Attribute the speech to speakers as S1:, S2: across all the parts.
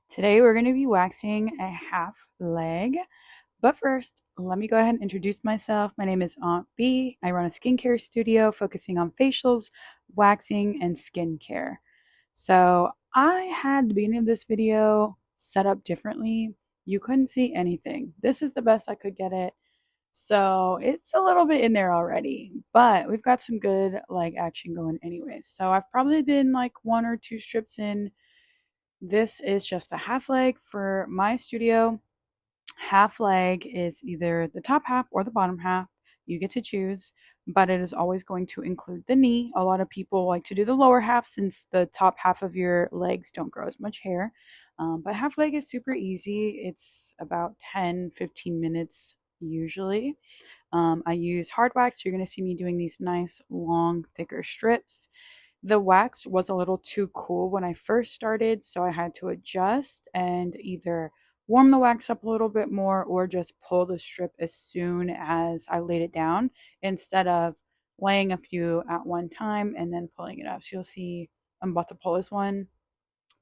S1: Today we're going to be waxing a half leg. But first, let me go ahead and introduce myself. My name is Aunt B. I run a skincare studio focusing on facials, waxing, and skincare. So I had the beginning of this video set up differently. You couldn't see anything. This is the best I could get it. So it's a little bit in there already, but we've got some good leg action going anyways. So I've probably been like one or two strips in. This is just a half leg for my studio. Half leg is either the top half or the bottom half. You get to choose, but it is always going to include the knee. A lot of people like to do the lower half since the top half of your legs don't grow as much hair. But half leg is super easy. It's about 10-15 minutes usually. I use hard wax. So you're going to see me doing these nice, long, thicker strips. The wax was a little too cool when I first started, so I had to adjust and either warm the wax up a little bit more or just pull the strip as soon as I laid it down instead of laying a few at one time and then pulling it up. So you'll see I'm about to pull this one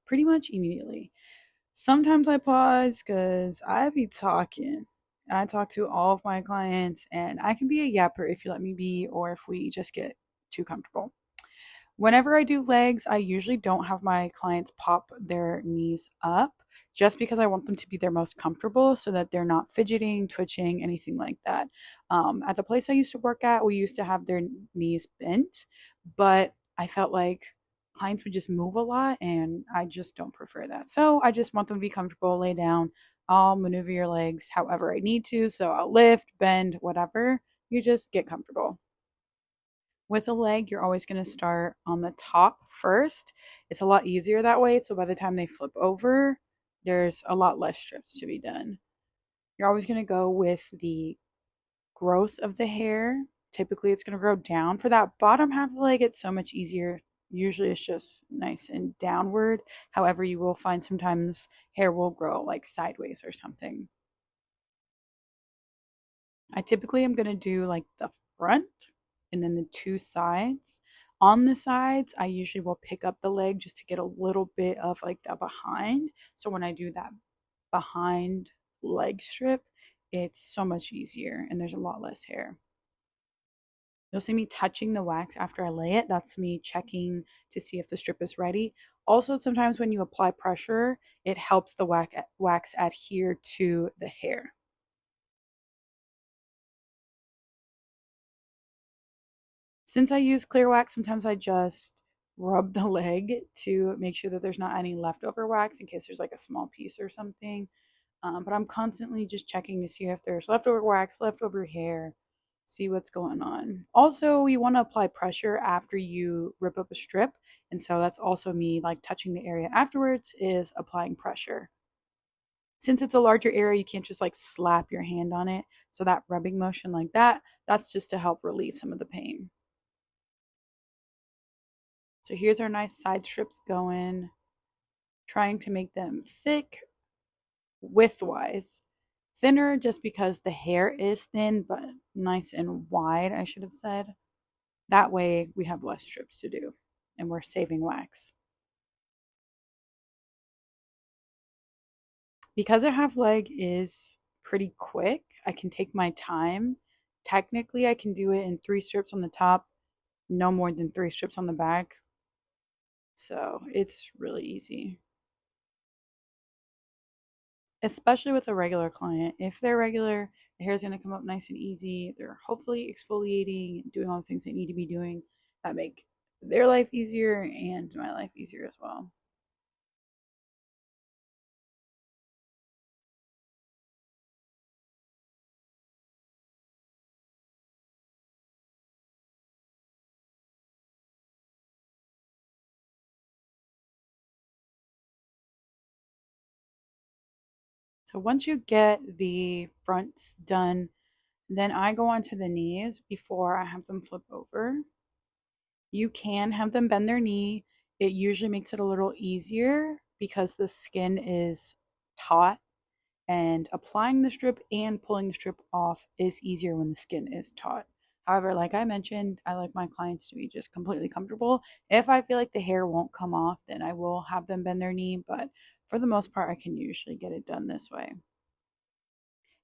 S1: pretty much immediately. Sometimes I pause because I be talking. I talk to all of my clients and I can be a yapper if you let me be or if we just get too comfortable. Whenever I do legs, I usually don't have my clients pop their knees up just because I want them to be their most comfortable so that they're not fidgeting, twitching, anything like that. At the place I used to work at, we used to have their knees bent, but I felt like clients would just move a lot and I just don't prefer that. So I just want them to be comfortable, lay down. I'll maneuver your legs however I need to. So I'll lift, bend, whatever. You just get comfortable. With a leg, you're always going to start on the top first. It's a lot easier that way. So by the time they flip over, there's a lot less strips to be done. You're always going to go with the growth of the hair. Typically, it's going to grow down. For that bottom half of the leg, it's so much easier. Usually, it's just nice and downward. However, you will find sometimes hair will grow like sideways or something. I typically am going to do like the front and then the two sides. On the sides, I usually will pick up the leg just to get a little bit of like the behind. So when I do that behind leg strip, it's so much easier and there's a lot less hair. You'll see me touching the wax after I lay it. That's me checking to see if the strip is ready. Also, sometimes when you apply pressure, it helps the wax adhere to the hair. Since I use clear wax, sometimes I just rub the leg to make sure that there's not any leftover wax in case there's like a small piece or something. But I'm constantly just checking to see if there's leftover wax, leftover hair, see what's going on. Also, you want to apply pressure after you rip up a strip. And so that's also me like touching the area afterwards is applying pressure. Since it's a larger area, you can't just like slap your hand on it. So that rubbing motion like that, that's just to help relieve some of the pain. So here's our nice side strips going, trying to make them thick width-wise. Thinner just because the hair is thin, but nice and wide, I should have said. That way we have less strips to do and we're saving wax. Because a half leg is pretty quick, I can take my time. Technically, I can do it in 3 strips on the top, no more than 3 strips on the back. So it's really easy. Especially with a regular client. If they're regular, the hair is going to come up nice and easy. They're hopefully exfoliating, doing all the things they need to be doing that make their life easier and my life easier as well. So once you get the fronts done, then I go on to the knees before I have them flip over. You can have them bend their knee. It usually makes it a little easier because the skin is taut and applying the strip and pulling the strip off is easier when the skin is taut. However, like I mentioned, I like my clients to be just completely comfortable. If I feel like the hair won't come off, then I will have them bend their knee, but for the most part, I can usually get it done this way.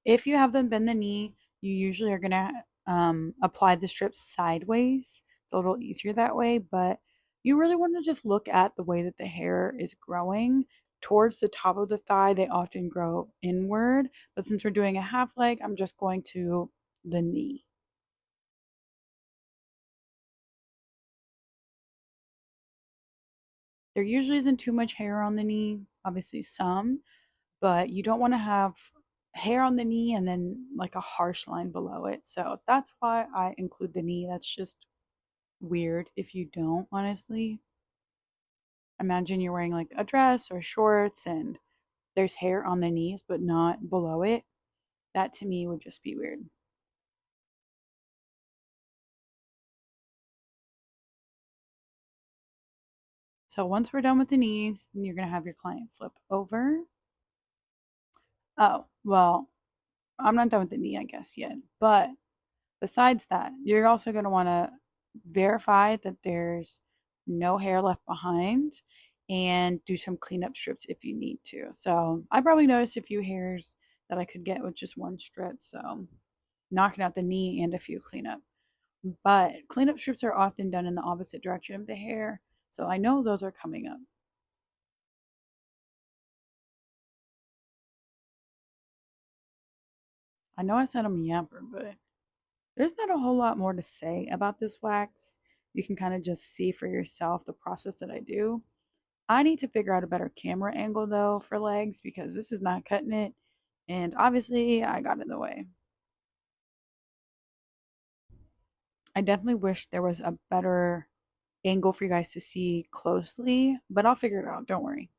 S1: If you have them bend the knee, you usually are going to apply the strips sideways. It's a little easier that way, but you really want to just look at the way that the hair is growing. Towards the top of the thigh, they often grow inward, but since we're doing a half leg, I'm just going to the knee. There usually isn't too much hair on the knee, obviously some, but you don't want to have hair on the knee and then like a harsh line below it. So that's why I include the knee. That's just weird if you don't, honestly. Imagine you're wearing like a dress or shorts and there's hair on the knees but not below it. That to me would just be weird. So once we're done with the knees, you're going to have your client flip over. Oh, well, I'm not done with the knee, I guess, yet. But besides that, you're also going to want to verify that there's no hair left behind and do some cleanup strips if you need to. So I probably noticed a few hairs that I could get with just one strip. So knocking out the knee and a few cleanup. But cleanup strips are often done in the opposite direction of the hair. So I know those are coming up. I know I said I'm a yapper, but there's not a whole lot more to say about this wax. You can kind of just see for yourself the process that I do. I need to figure out a better camera angle though for legs because this is not cutting it. And obviously, I got in the way. I definitely wish there was a better angle for you guys to see closely, but I'll figure it out. Don't worry.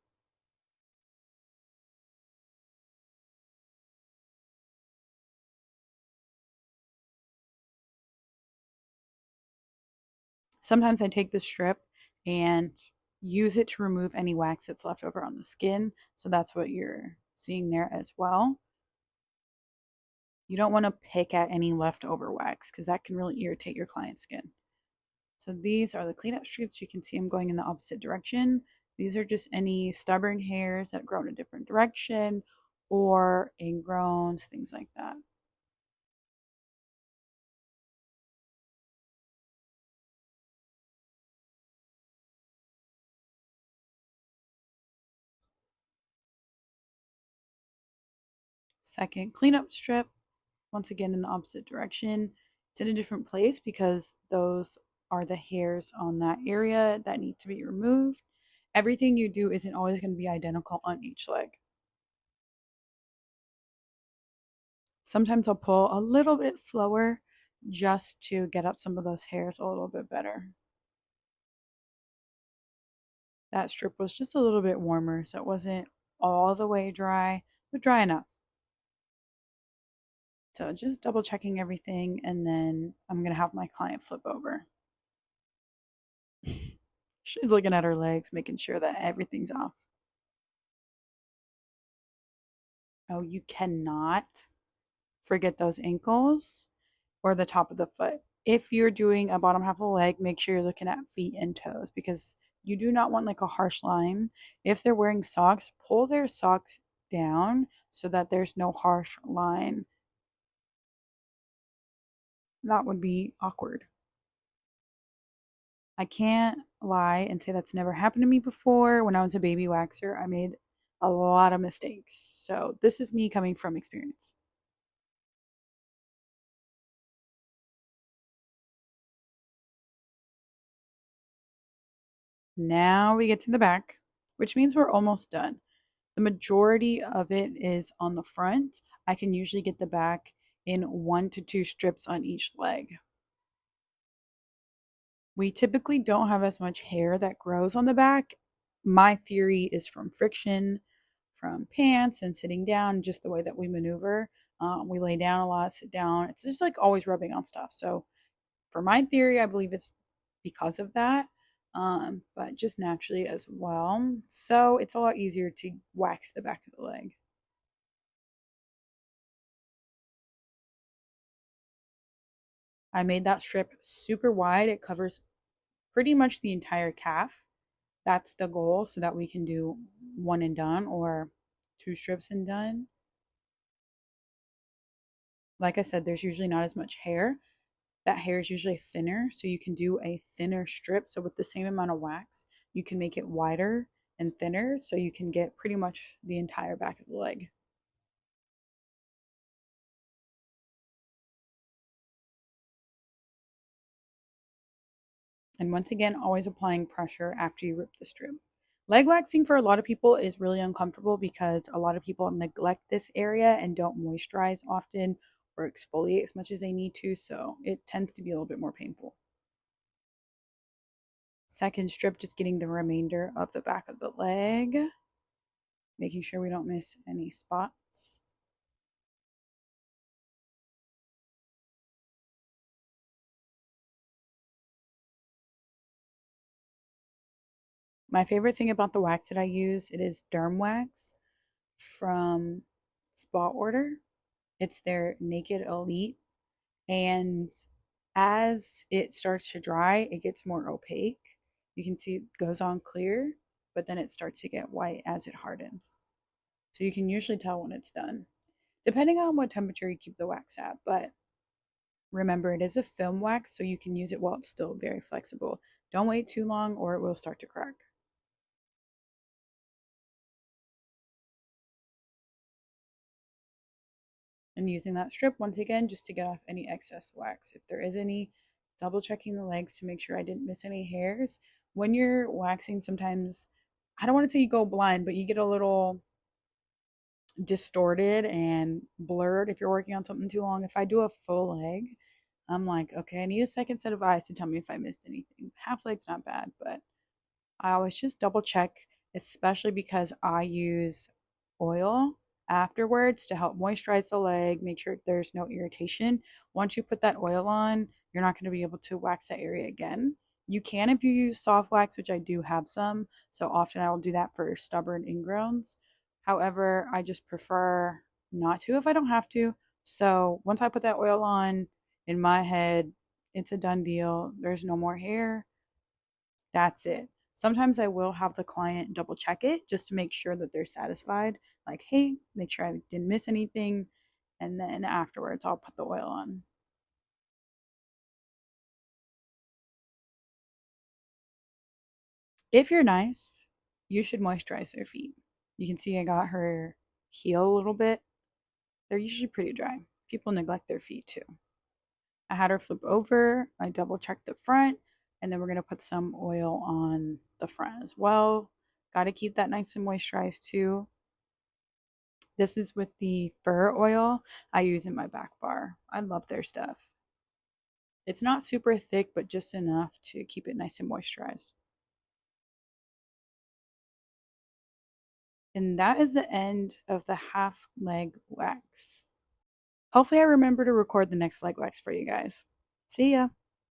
S1: Sometimes I take the strip and use it to remove any wax that's left over on the skin. So that's what you're seeing there as well. You don't want to pick at any leftover wax because that can really irritate your client's skin. So these are the cleanup strips. You can see them going in the opposite direction. These are just any stubborn hairs that grow in a different direction or ingrowns, things like that. Second cleanup strip, once again in the opposite direction. It's in a different place because those are the hairs on that area that need to be removed. Everything you do isn't always going to be identical on each leg. Sometimes I'll pull a little bit slower just to get up some of those hairs a little bit better. That strip was just a little bit warmer, so it wasn't all the way dry, but dry enough. So just double checking everything, and then I'm going to have my client flip over. She's looking at her legs, making sure that everything's off. Oh, you cannot forget those ankles or the top of the foot. If you're doing a bottom half of the leg, make sure you're looking at feet and toes because you do not want like a harsh line. If they're wearing socks, pull their socks down so that there's no harsh line. That would be awkward. I can't lie and say that's never happened to me before. When I was a baby waxer, I made a lot of mistakes. So this is me coming from experience. Now we get to the back, which means we're almost done. The majority of it is on the front. I can usually get the back in 1 to 2 strips on each leg. We typically don't have as much hair that grows on the back. My theory is from friction, from pants and sitting down, just the way that we maneuver. We lay down a lot, sit down. It's just like always rubbing on stuff. So, for my theory, I believe it's because of that, but just naturally as well. So, it's a lot easier to wax the back of the leg. I made that strip super wide. It covers pretty much the entire calf. That's the goal so that we can do one and done or two strips and done. Like I said, there's usually not as much hair. That hair is usually thinner, so you can do a thinner strip. So with the same amount of wax, you can make it wider and thinner so you can get pretty much the entire back of the leg. And once again, always applying pressure after you rip the strip. Leg waxing for a lot of people is really uncomfortable because a lot of people neglect this area and don't moisturize often or exfoliate as much as they need to, so it tends to be a little bit more painful. Second strip, just getting the remainder of the back of the leg, making sure we don't miss any spots. My favorite thing about the wax that I use, it is Dermwax from Spa Order. It's their Naked Elite. And as it starts to dry, it gets more opaque. You can see it goes on clear, but then it starts to get white as it hardens. So you can usually tell when it's done, depending on what temperature you keep the wax at. But remember, it is a film wax, so you can use it while it's still very flexible. Don't wait too long or it will start to crack. And using that strip once again just to get off any excess wax. If there is any, double checking the legs to make sure I didn't miss any hairs. When you're waxing, sometimes, I don't want to say you go blind, but you get a little distorted and blurred if you're working on something too long. If I do a full leg, I'm like, okay, I need a second set of eyes to tell me if I missed anything. Half leg's not bad, but I always just double check, especially because I use oil afterwards to help moisturize the leg, make sure there's no irritation. Once you put that oil on, you're not going to be able to wax that area again. You can if you use soft wax, which I do have some. So often I will do that for stubborn ingrowns. However, I just prefer not to if I don't have to. So once I put that oil on, in my head, it's a done deal. There's no more hair. That's it. Sometimes I will have the client double check it just to make sure that they're satisfied. Like, hey, make sure I didn't miss anything. And then afterwards, I'll put the oil on. If you're nice, you should moisturize their feet. You can see I got her heel a little bit. They're usually pretty dry. People neglect their feet too. I had her flip over. I double checked the front. And then we're going to put some oil on the front as well. Got to keep that nice and moisturized too. This is with the fur oil I use in my back bar. I love their stuff. It's not super thick, but just enough to keep it nice and moisturized. And that is the end of the half leg wax. Hopefully I remember to record the next leg wax for you guys. See ya!